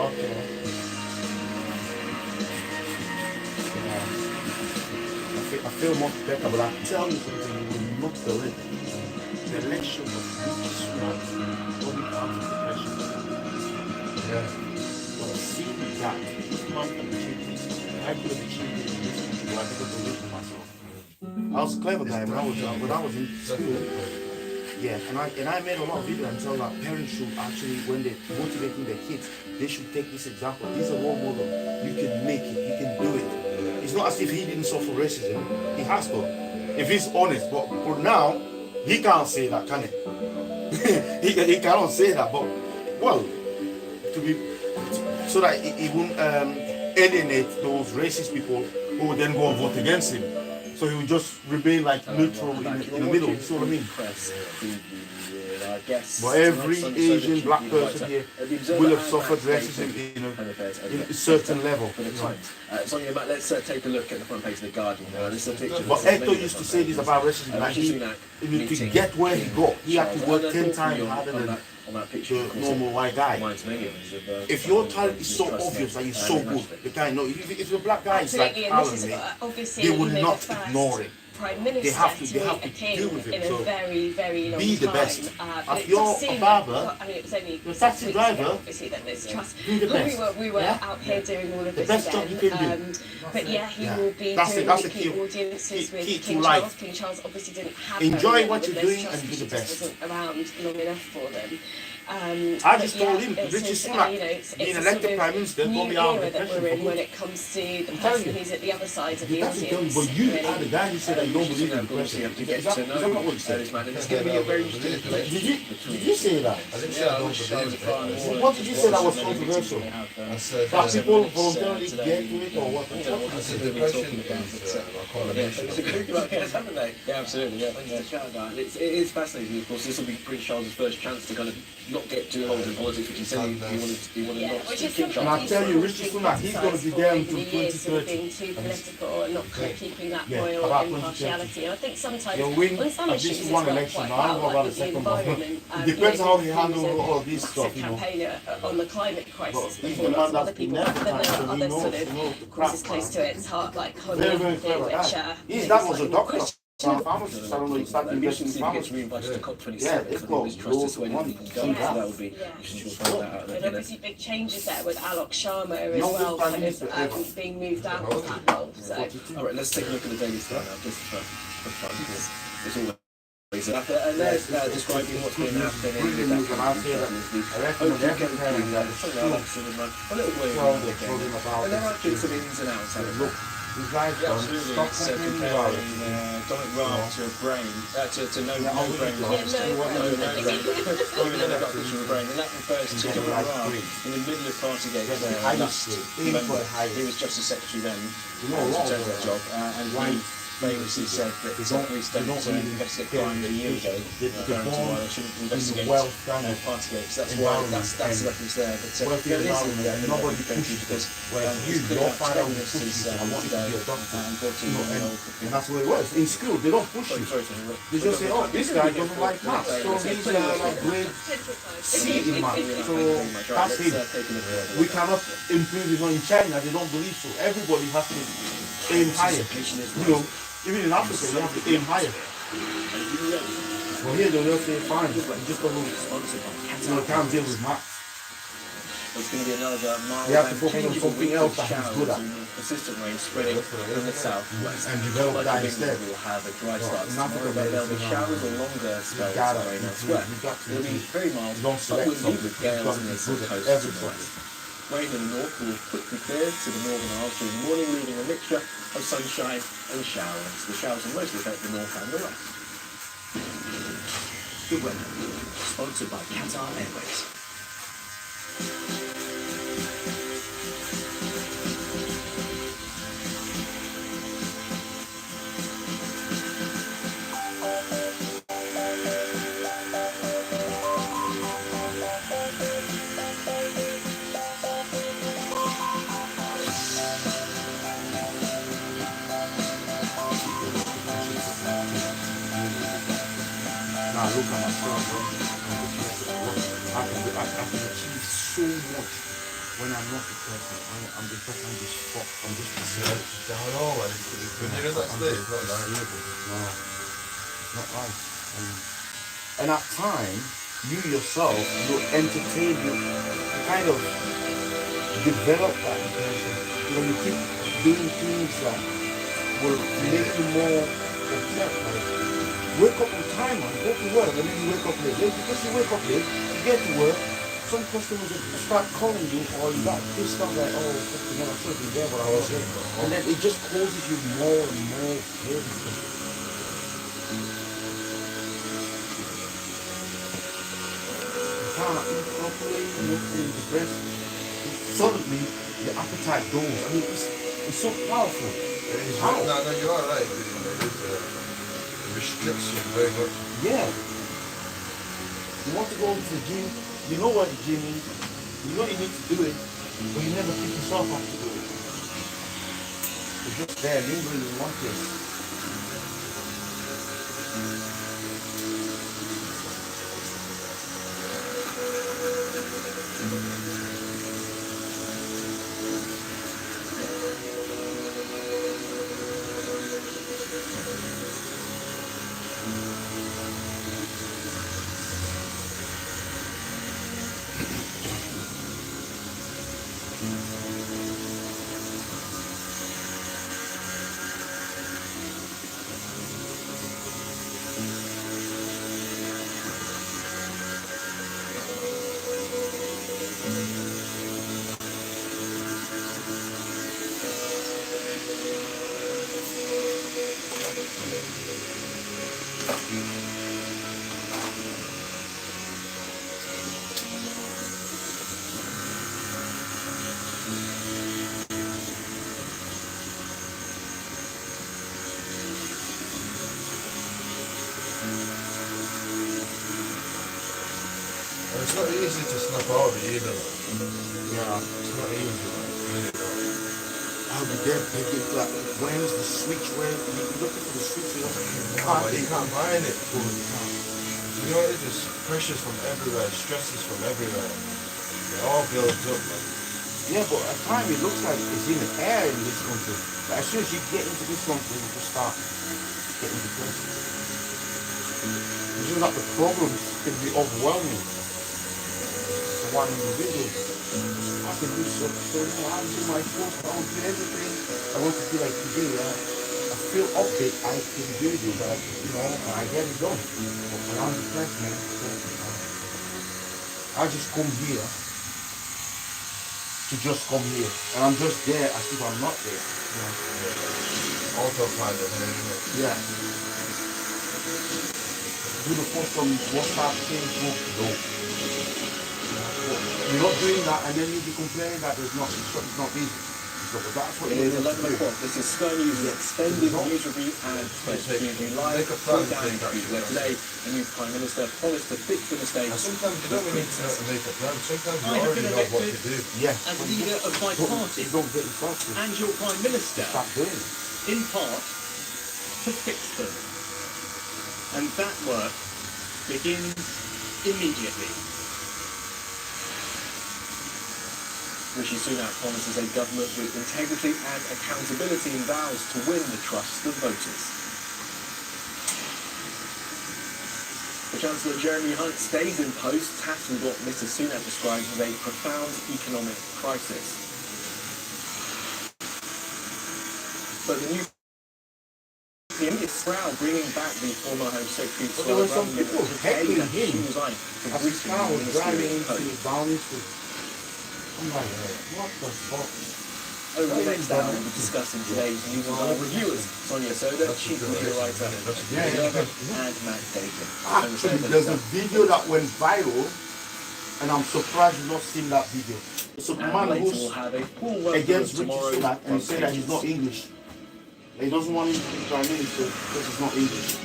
Okay. Yeah. I feel much better, but I tell you something, you will not believe it. The election of Rishi Sunak got me out of depression. Yeah. But I see that this man can achieve this. I could have achieved it in this country, but I never believed in myself. I was a clever guy when I was in school. Yeah, and I made a lot of videos and tell that parents should actually, when they're motivating their kids, they should take this example. He's a role model. You can make it. You can do it. It's not as if he didn't suffer racism. He has to, if he's honest. But for now, he can't say that, can he? he cannot say that. But well, to be so that he won't alienate those racist people who would then go and vote against him. So he would just remain like neutral in the middle. You see what I mean? But every Asian black person here will have suffered racism in a certain level. So let's take a look at the front page of the Guardian. This is a picture. But Hector used to say this about racism. Like to get where he got, he had to work 10 times harder than the normal white guy. If your talent is so obvious that you're so good, the guy knows. If the black guy is like Alan, they will not ignore it. Prime Minister they have to deal with it. In a very, very long be the time. best. If you're a barber, I mean, it was only a taxi driver, obviously that there's trust. Be the best. We were out here doing all of the this best again. job you can do. But yeah, he will be that's doing the weekly key, audiences with key King to Charles. life. King Charles obviously didn't have enjoy what you're doing trust and do the because best. Wasn't around long enough for them. I just told him, Rishi Sunak, being elected Prime Minister, got me out of depression. When it comes to the person who's at the other side of the audience. But you are the guy who said that you don't believe in depression. Is that not what you said? It's going to be a very interesting Did you say that? I didn't say I don't believe it. What did you say that was controversial? I said that people voluntarily get to it or what? I said depression is a combination. Yeah, absolutely. Yeah. It is fascinating. Of course, this will be Prince Charles's first chance to kind of not get too involved in politics, which he said he wanted not to keep Charles. And I tell you, Rishi Sunak, he's going to be there until 2030. Being too political and not keeping that royal impartiality. And I think sometimes you'll win on some issues this one election. I don't know about the second one. It depends how he handles all this stuff, you know. Campaign on the climate crisis He's before the lots man of other that's been people, there but for then there time, are so he other knows, sort he knows the of crap. causes close to it. It's hard, like Very, very clever guy. His dad was a doctor. I don't know, he started investing in gets pharmacy. reinvited to COP27 Yeah, because it's he was got trusted to anything money. he can go. So that would be, you should find that out. But obviously big changes there with Alok Sharma as No, well, Prime kind Minister ever. of being moved out of that role. So Alright, let's take a look at the Daily Star now, just for fun. It's all and there's describing what's been happening in the I reckon the second time that is true. a little way Well, around they're again. talking about And there are this. some ins and outs, haven't Look, there? these guys Yeah, don't absolutely. stop It's complaining comparing about it. Dominic Raab to a brain, to no brain. no brain. Going in a got a picture of a brain, and that refers to Dominic Raab in the middle of Partygate. Yeah, the highest grade. Aim for the highest. He was Justice Secretary then, You know, a lot to of take that job, and Right. he famously said that the police don't investigate crime a year ago, referring to why they shouldn't investigate Partygate. So that's the reference there. But nobody pushes pushes because your father will push you. I want you to be a doctor. And that's what it was. In school, they don't push you. They just say, oh, this guy doesn't like maths. So he's like grade C in maths. So that's him. We cannot improve it in China. They don't believe so. Everybody has to aim higher. You know, even in Africa, you have to aim higher. Well, here they'll just say, fine, you just don't can't deal with maths. There's going to be another You have to focus on something else that he's good at. Persistent rain spreading from the south-west. And develop that instead. We'll have a dry start in Africa, tomorrow, but there'll be there's, showers or longer spells of rain elsewhere. It'll be very mild, Don't but select with something. with gales in the You've got to be good at coast every tomorrow. Rain in the north will quickly clear to the northern half during the morning, leaving a mixture of sunshine and showers. The showers will mostly affect the north and the west. Good weather, sponsored by Qatar Airways. Now look at myself, bro. I can achieve so much. when I'm not depressed, I'm depressed, I'm just fucked, I'm just Yeah, disturbed. down all, man. When you're in that state, it's not like No, it's not right. And at times, you yourself, you entertain, you kind of develop that depression. When you keep doing things that will make you more upset. Like, wake up on time, man. Go to work, and then you wake up late. Then because you wake up late, you get to work, some customers will start calling you, or you got pissed off like, oh, fucking hell, I should have been there, but I wasn't. And then it just causes you more and more pain. You can't eat properly, you're feeling depressed. Suddenly, your appetite goes. I mean, it's so powerful. How? No, you're alright. It restricts you very much. Yeah. You want to go to the gym, you know what the gym is, you know you need to do it, but you never pick yourself up to do it. You're just there lingering in one place. It's not easy to snap out of it either. Yeah. It's not easy, man. Really not. I'll be there thinking like, where's the switch? Where you're looking for the switch? You can't find it. You know what it is? Pressures from everywhere, stresses from everywhere. It all builds up, man. Yeah, but at times it looks like it's in the air in this country. But as soon as you get into this country, you just start getting depressed. It's just like the problems can be overwhelming. For one individual. I can do so I do my post, I will do everything. I want to feel like today, I feel update, I can do this, I get it done. But when I'm depressed, man, I just come here to just come here. And I'm just there as if I'm not there. Autopilot, isn't it? Yeah. Do the post on WhatsApp, Facebook, no. You're not doing that, and then you'll be complaining that it's not easy. So that's what It you're is 11 to do. o'clock. This is Sky News' extended news review and TV live. Make a plan, Down take action. where today, the new Prime Minister promised to fix the And mistakes. sometimes you don't even need to make a plan. Sometimes you I have already been know what to elected. do. Yeah. As leader of my But party you don't get yourself to and your Prime Minister, start doing it. in part, to fix them. And that work begins immediately. Rishi Sunak promises a government with integrity and accountability and vows to win the trust of voters. The Chancellor Jeremy Hunt stays in post, tackling what Mr Sunak describes as a profound economic crisis. But the new PM is proud, bringing back the former Home Secretary. But there were some people heckling He him resigned from as his briefing car the was Ministry driving of Post. into Downingstreet. I'm like, what the fuck? Over the next hour, we'll be discussing today's news and world reviewers, Sonia Soda, chief media writer, and Matt David. Actually, there's a video that went viral, and I'm surprised you've not seen that video. It's a And man later who's we'll have a full work against group Rishi tomorrow Sunak and from say that he's not English. He doesn't want him to be Prime Minister because he's not English.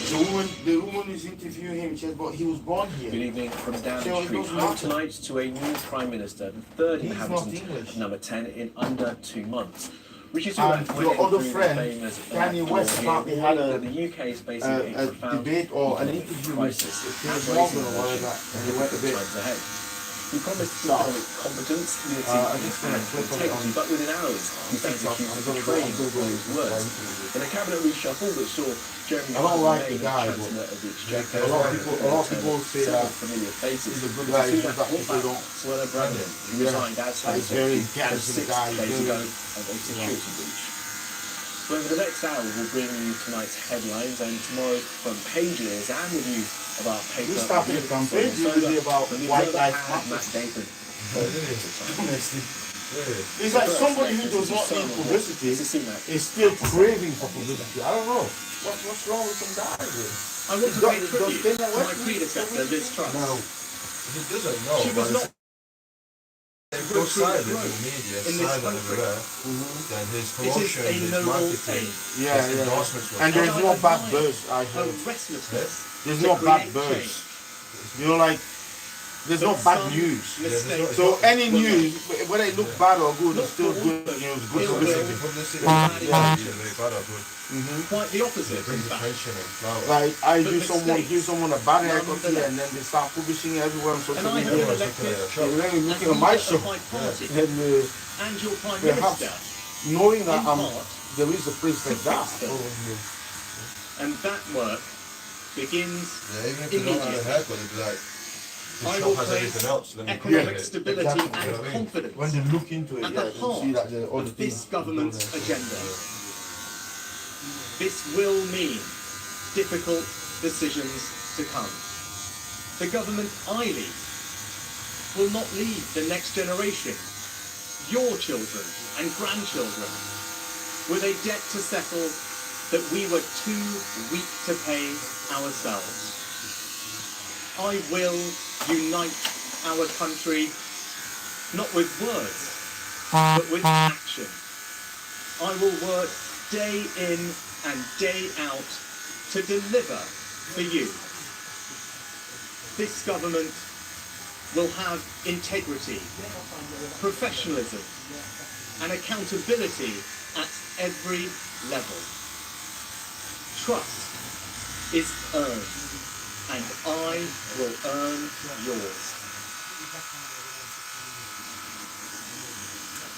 The woman who's interviewing him said, but he was born Good here. evening from Downing So it Street. doesn't Home matter. tonight to a new Prime Minister, the third He's inhabitant not English. of number 10 in under 2 months. Rishi And Sunak went your in other through the friend, famous Kanye electoral West, year apparently had that the UK is facing a a profound debate or an economic interview with crisis Piers and Morgan raising or whatever, tensions and he went a bit times ahead. He promised economic competence, unity, and integrity, but within hours, he stands accused of betraying those words. In a cabinet reshuffle that saw Jeremy I don't like the Hunt guy, named Chancellor of the Exchequer, a lot of people say several that familiar faces. he's a good guy, it's just that What people about don't. Suella Braverman, who resigned as Home He's very Secretary intelligent 6 guy, days very- ago of a security breach. So over the next hour, we'll bring you tonight's headlines and tomorrow's front pages and the news about paper. We started the campaign usually about white lives matter. Matt Dathan. Honestly. Really? It's like somebody who does not need publicity is still craving for publicity. I don't know. What's wrong with some guys? I want to pay tribute to my predecessor, Liz Truss. No, he doesn't know. She was not If you're silent in the media, in this silent country. everywhere, then his It is promotion, a his noble marketing, aim. Yeah, his yeah. endorsements will And there's no bad buzz, I A heard. restlessness. There's to no bad create buzz. change. You know, like, there's no But bad some news. mistakes So any news, whether it look bad or good, it's still good news, good Ill publicity. will. Publicity, Yeah. very bad or good. Quite the opposite, It brings in fact. attention and clout. Like, I But give mistakes, someone a bad haircut nonetheless. here, and then they start publishing it everywhere on social And I have media. been Everyone's looking at elected your And shop. then you look as at my leader show, of my party and and your Prime perhaps Minister. knowing that In part, there is a place like that Brexit. over here. And that work begins Yeah, even if they don't have a haircut, they'd be like, I this will shop has place everything else, let me economic create it. stability Exactly. You know what I and mean? confidence When they look into it, at yeah, the they heart see that the other of this things government's go there. agenda. This will mean difficult decisions to come. The government I lead will not leave the next generation, your children and grandchildren, with a debt to settle that we were too weak to pay ourselves. I will unite our country, not with words, but with action. I will work day in and day out to deliver for you. This government will have integrity, professionalism, and accountability at every level. Trust is earned, and I will earn yours.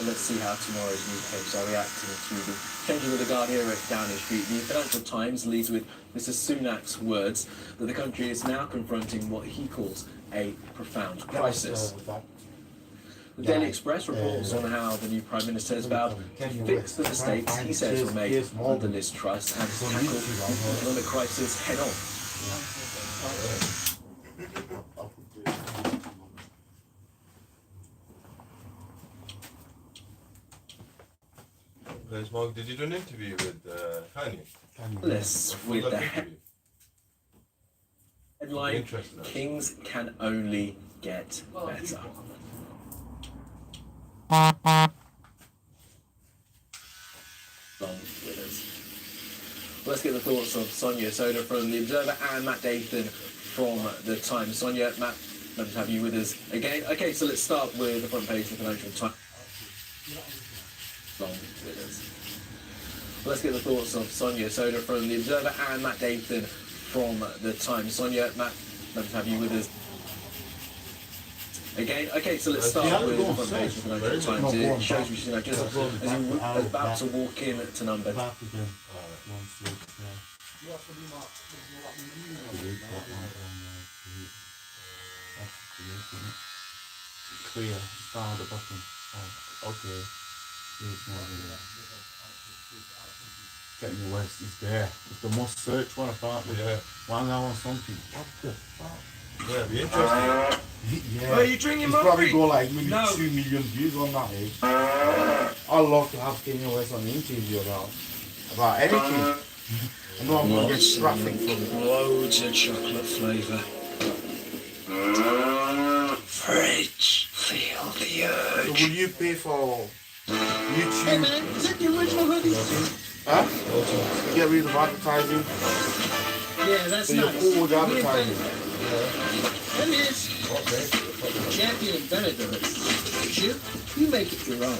Well, let's see how tomorrow's newspapers are reacting to the changing of the guard here at Downing Street. The Financial Times leads with Mr. Sunak's words that the country is now confronting what he calls a profound crisis. The Daily Express reports on how the new Prime Minister has vowed to fix the mistakes he says were made under Liz Truss and tackle the economic crisis head on. Mark, did you do an interview with Kanye? Let's with Full the interview. headline, Interesting. Kings can only get better. Long with us. Let's get the thoughts of Sonia Soda from The Observer and Matt Dathan from The Times. Sonia, Matt, lovely to have you with us again. Okay, so let's start with the front page of the Financial Times. Long with us. Let's get the thoughts of Sonia Soda from The Observer and Matt Dathan from The Times. Sonia, Matt, lovely to have you with us again. Okay, so let's start with the front page of the Financial Times. It shows me just as we're about to walk in to number. Clear, down the bottom. Oh, okay. Kanye West is there. It's the most searched one apparently. Yeah. 1 hour something. What the fuck? Yeah, it'd be interesting. Yeah. Are you drinking It's my probably drink? go like maybe No. 2 million views on that. I'd love to have Kanye West on the interview about anything. I know I'm gonna get traffic from it. Loads of chocolate flavour. Fridge, feel the urge. So will you pay for YouTube? Is that the original hoodie? Huh? Get rid of advertising. Yeah, that's So you're nice. cool with advertising. That is champion inventor. You make it your own.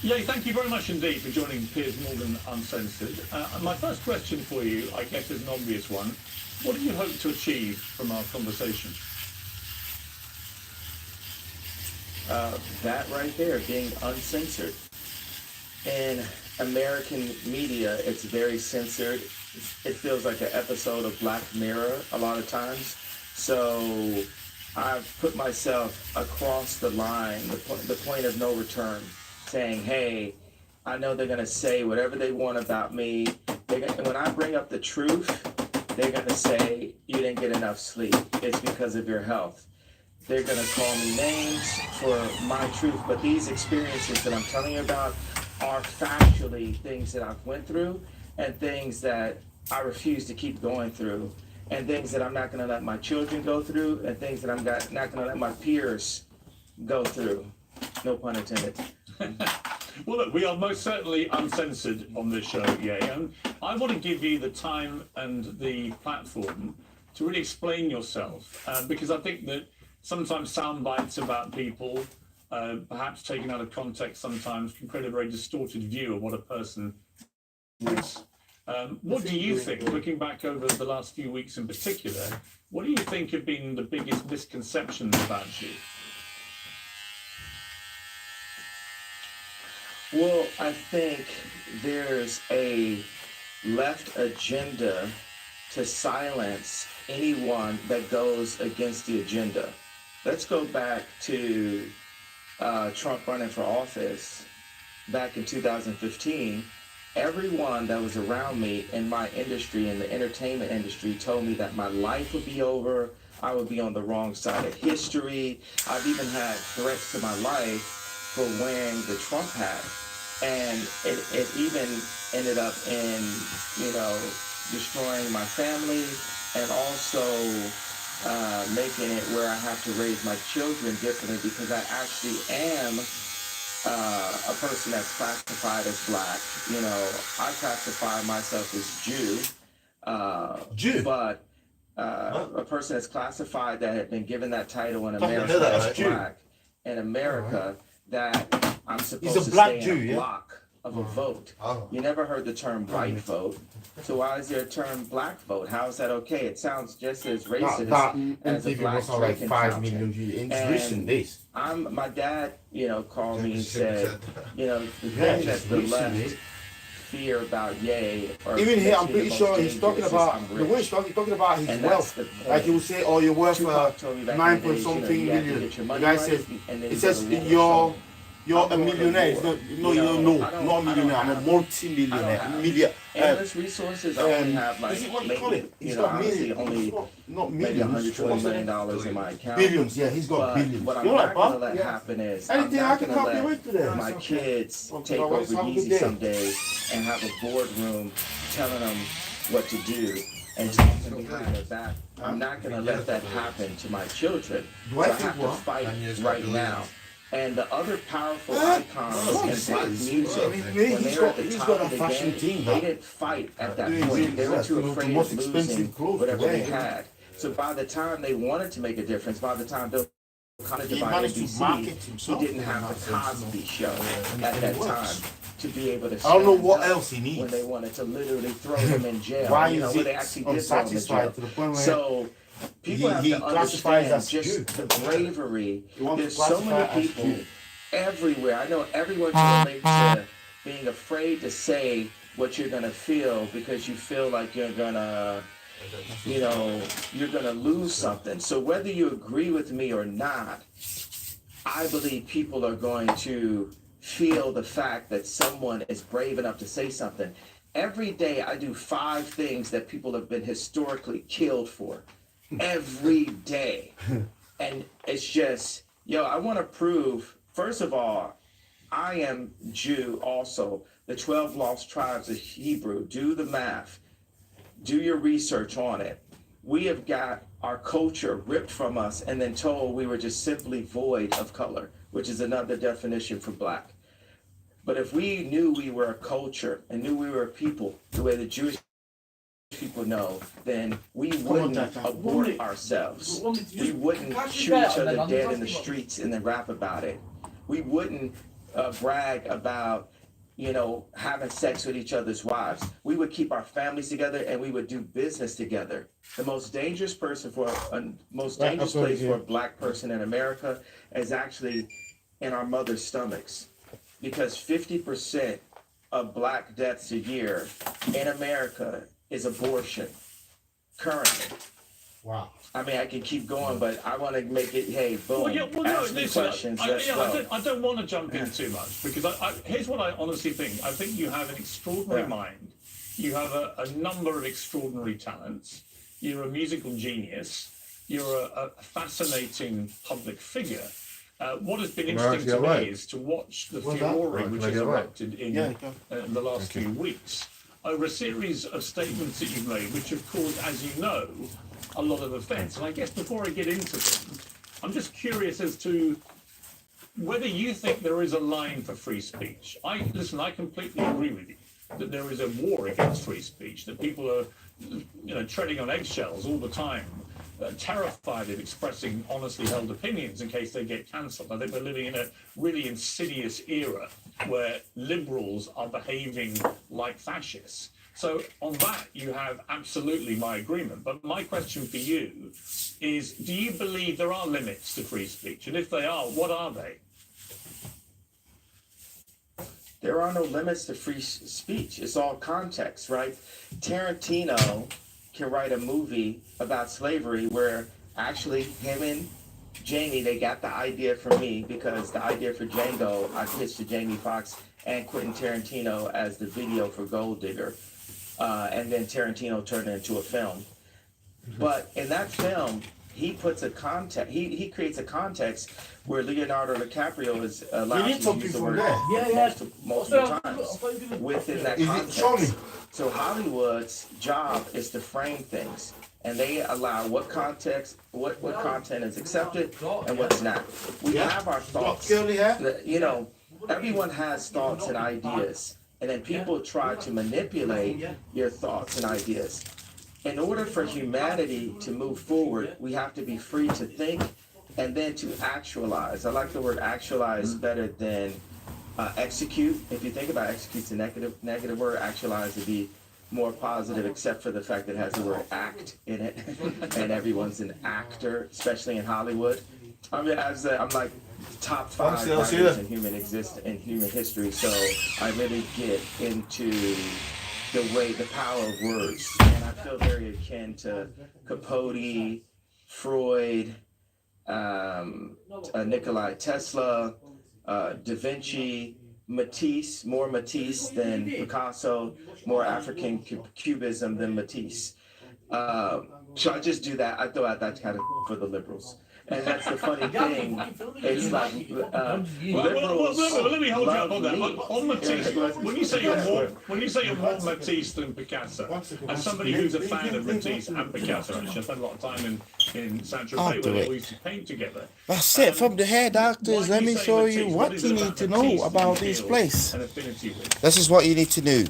Yeah, thank you very much indeed for joining Piers Morgan Uncensored. My first question for you, I guess, is an obvious one. What do you hope to achieve from our conversation? That right there, being uncensored. In American media, it's very censored. It feels like an episode of Black Mirror a lot of times. So I've put myself across the line, the point of no return, saying, hey, I know they're going to say whatever they want about me. When I bring up the truth, they're going to say, you didn't get enough sleep. It's because of your health. They're going to call me names for my truth. But these experiences that I'm telling you about are factually things that I've went through and things that I refuse to keep going through and things that I'm not going to let my children go through and things that I'm not going to let my peers go through. No pun intended. Well, look, we are most certainly uncensored on this show, yeah. And I want to give you the time and the platform to really explain yourself, because I think that sometimes sound bites about people, perhaps taken out of context sometimes, can create a very distorted view of what a person is. What do you think, looking back over the last few weeks in particular, what do you think have been the biggest misconceptions about you? Well, I think there's a left agenda to silence anyone that goes against the agenda. Let's go back to Trump running for office back in 2015. Everyone that was around me in my industry, in the entertainment industry, told me that my life would be over. I would be on the wrong side of history. I've even had threats to my life for wearing the Trump hat. And it even ended up in, destroying my family and also making it where I have to raise my children differently because I actually am a person that's classified as Black. I classify myself as Jew. But a person that's classified that had been given that title in America as Black in America, that I'm supposed to stay in a block of a vote. You never heard the term white vote. So why is there a term Black vote? How is that okay? It sounds just as racist as a Black drinking fountain. And my dad, called me and said, the thing that the left fear about Ye, or even here, I'm pretty sure he's talking about the way he's talking about his wealth. Like he will say, "Oh, you're worth 9 point something million." The guy says, "It says you're a millionaire." It's not, no, not a millionaire. I'm a multi-millionaire. Endless resources. I only have like Is it what you call it? He's got honestly, millions. only maybe $120 million in my account. Billions, yeah, he's got billions. What I'm not going to let happen is I'm not going to let my kids take over Yeezy someday and have a boardroom telling them what to do and talking behind their back. I'm not going to let that happen to my children. So I have to fight right now. And the other powerful icons in Black music, when they were at the top of the game, they didn't fight at that point. They were too afraid of losing whatever they had. So by the time they wanted to make a difference, by the time Bill Cosby by NBC, he didn't have the Cosby Show at that time to be able to. I don't know what else he needs. When they wanted to literally throw him in jail. Why is when they actually did throw him in jail. So people have to understand just the bravery. There's so many people everywhere. I know everyone can relate to being afraid to say what you're gonna feel because you feel like you're gonna lose something. So whether you agree with me or not, I believe people are going to feel the fact that someone is brave enough to say something. Every day I do 5 things that people have been historically killed for. Every day. And it's just, I want to prove, first of all, I am Jew also. The 12 lost tribes of Hebrew. Do the math. Do your research on it. We have got our culture ripped from us and then told we were just simply void of color, which is another definition for Black. But if we knew we were a culture and knew we were a people, the way the Jewish people know, then we wouldn't abort ourselves. We wouldn't shoot each other dead in the streets and then rap about it. We wouldn't brag about, having sex with each other's wives. We would keep our families together and we would do business together. The most dangerous place for a Black person in America is actually in our mother's stomachs, because 50% of black deaths a year in America is abortion currently. Wow. I mean, I can keep going, but I want to make it, hey, boom, Well, yeah, well, no, ask me listen, questions, let's go. I don't want to jump in too much because here's what I honestly think. I think you have an extraordinary Yeah. mind. You have a number of extraordinary talents. You're a musical genius. You're a fascinating public figure. What has been interesting to me is to watch the furore which has erupted in the last few weeks over a series of statements that you've made, which have caused, as you know, a lot of offence. And I guess before I get into them, I'm just curious as to whether you think there is a line for free speech. I completely agree with you that there is a war against free speech, that people are, treading on eggshells all the time, terrified of expressing honestly held opinions in case they get cancelled. I think we're living in a really insidious era where liberals are behaving like fascists. So on that, you have absolutely my agreement. But my question for you is, do you believe there are limits to free speech? And if they are, what are they? There are no limits to free speech. It's all context, right? Tarantino can write a movie about slavery where actually him and Jamie, they got the idea from me, because the idea for Django, I pitched to Jamie Foxx and Quentin Tarantino as the video for Gold Digger. And then Tarantino turned it into a film. But in that film, he puts a context, he creates a context where Leonardo DiCaprio is allowed to use the word multiple times within that context. So Hollywood's job is to frame things, and they allow what context, what content is accepted and what's not. We have our thoughts. Everyone has thoughts and ideas, and then people try to manipulate your thoughts and ideas. In order for humanity to move forward, we have to be free to think and then to actualize. I like the word actualize better than execute. If you think about execute's a negative word, actualize would be more positive, except for the fact that it has the word act in it, and everyone's an actor, especially in Hollywood. I'm like top 5 writers in human history, so I really get into the power of words, and I feel very akin to Capote, Freud, Nikola Tesla, Da Vinci, Matisse, more Matisse than Picasso, more African Cubism than Matisse. So I just do that. I throw out that kind of for the liberals. And that's the funny thing. It's like liberals. Let me hold you up on that. On Matisse, when you say you're more Matisse than Picasso, as somebody who's a fan of Matisse and Picasso, actually, I spent a lot of time in Saint-Tropez where we used to paint together. That's it from the hair doctors. Let me show you what you need to know about this place. This is what you need to know.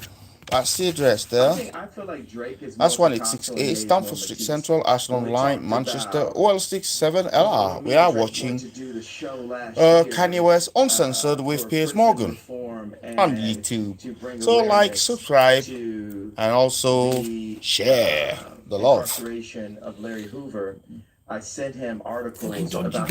That's the address there. I feel like Drake is That's 168 Stamford Street Central, Ashland Line, Manchester, OL67LR. We are watching Kanye West Uncensored with Piers Morgan on YouTube. So like, subscribe, and also share the love. Of Larry Hoover, I sent him articles about